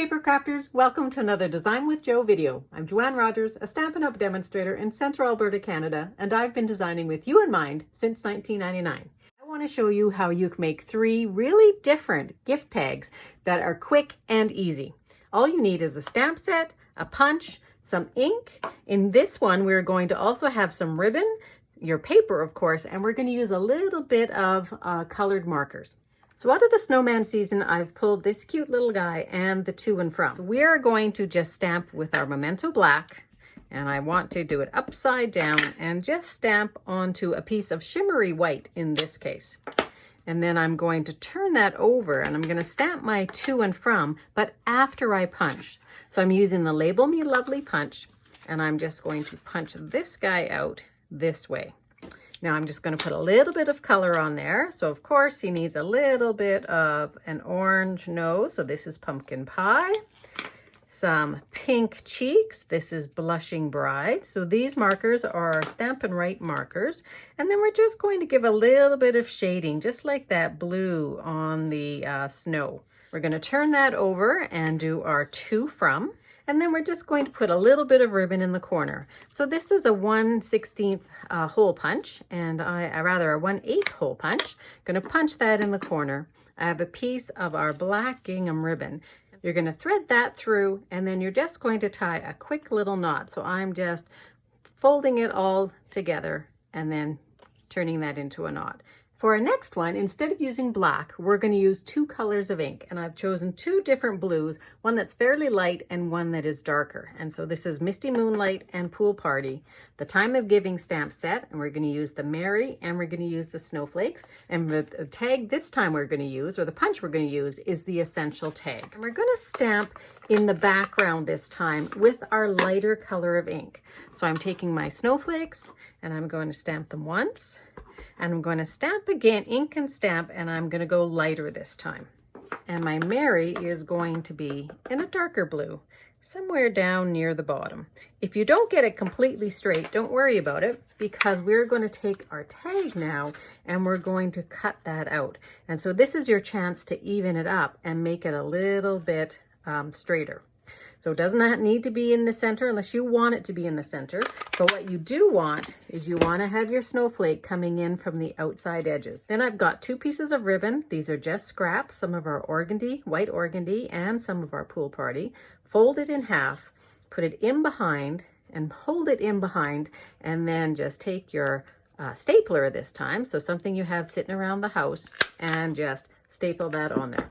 paper crafters, welcome to another Design with Jo video. I'm Joanne Rogers, a Stampin' Up! Demonstrator in Central Alberta, Canada, and I've been designing with you in mind since 1999. I want to show you how you can make 3 really different gift tags that are quick and easy. All you need is a stamp set, a punch, some ink. In this one, we're going to also have some ribbon, your paper, of course, and we're going to use a little bit of colored markers. So out of the snowman season, I've pulled this cute little guy and the to and from. So we are going to just stamp with our Memento Black, and I want to do it upside down and just stamp onto a piece of shimmery white in this case. And then I'm going to turn that over and I'm going to stamp my to and from, but after I punch. So I'm using the Label Me Lovely punch, and I'm just going to punch this guy out this way. Now I'm just going to put a little bit of color on there. So of course he needs a little bit of an orange nose. So this is Pumpkin Pie. Some pink cheeks. This is Blushing Bride. So these markers are Stampin' Right markers. And then we're just going to give a little bit of shading, just like that blue on the snow. We're going to turn that over and do our to from. And then we're just going to put a little bit of ribbon in the corner. So this is a 1/16 hole punch, and a 1/8 hole punch. I'm going to punch that in the corner. I have a piece of our black gingham ribbon. You're going to thread that through, and then you're just going to tie a quick little knot. So I'm just folding it all together and then turning that into a knot. For our next one, instead of using black, we're going to use 2 colors of ink, and I've chosen 2 different blues, one that's fairly light and one that is darker. And so this is Misty Moonlight and Pool Party, the Time of Giving stamp set, and we're going to use the Merry and we're going to use the Snowflakes. And the tag this time we're going to use, or the punch we're going to use, is the Essential tag. And we're going to stamp in the background this time with our lighter color of ink. So I'm taking my snowflakes and I'm going to stamp them once. And I'm going to stamp again, ink and stamp, and I'm going to go lighter this time. And my Mary is going to be in a darker blue, somewhere down near the bottom. If you don't get it completely straight, don't worry about it, because we're going to take our tag now and we're going to cut that out. And so this is your chance to even it up and make it a little bit straighter. So it does not need to be in the center unless you want it to be in the center. But what you do want is you want to have your snowflake coming in from the outside edges. Then I've got 2 pieces of ribbon. These are just scraps, some of our organdy, white organdy, and some of our Pool Party. Fold it in half, put it in behind, and hold it in behind, and then just take your stapler this time, so something you have sitting around the house, and just staple that on there.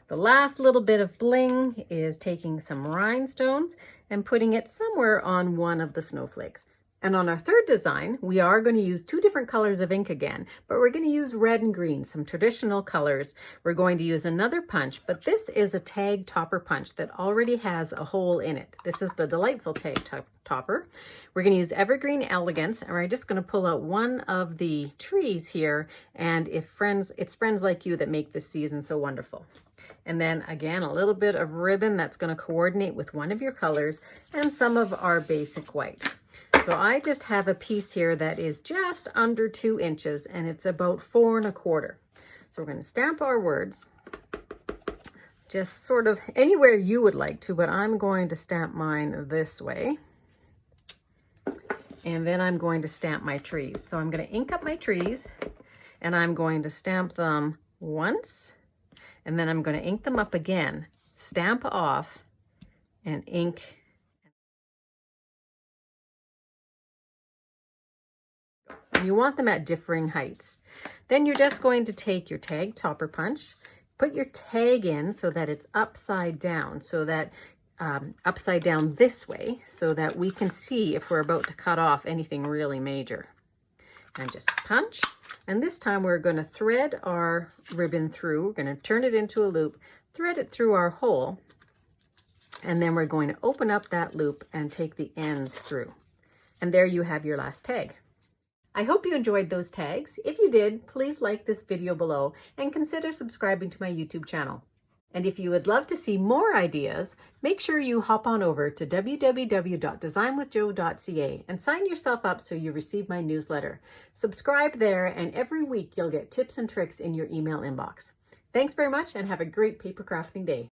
The last little bit of bling is taking some rhinestones and putting it somewhere on one of the snowflakes. And on our third design, we are going to use 2 different colors of ink again, but we're going to use red and green, some traditional colors. We're going to use another punch, but this is a tag topper punch that already has a hole in it. This is the Delightful Tag Topper. We're going to use Evergreen Elegance, and we're just going to pull out one of the trees here, and it's friends like you that make this season so wonderful. And then again, a little bit of ribbon that's going to coordinate with one of your colors and some of our basic white. So I just have a piece here that is just under 2 inches and it's about 4 1/4. So we're going to stamp our words just sort of anywhere you would like to, but I'm going to stamp mine this way. And then I'm going to stamp my trees. So I'm going to ink up my trees and I'm going to stamp them once. And then I'm going to ink them up again, stamp off, and ink. And you want them at differing heights. Then you're just going to take your tag topper punch, put your tag in so that it's upside down, so that upside down this way, so that we can see if we're about to cut off anything really major. And just punch. And this time we're going to thread our ribbon through. We're going to turn it into a loop, thread it through our hole, and then we're going to open up that loop and take the ends through. And there you have your last tag. I hope you enjoyed those tags. If you did, please like this video below and consider subscribing to my YouTube channel. And if you would love to see more ideas, make sure you hop on over to www.designwithjo.ca and sign yourself up so you receive my newsletter. Subscribe there, and every week you'll get tips and tricks in your email inbox. Thanks very much and have a great paper crafting day.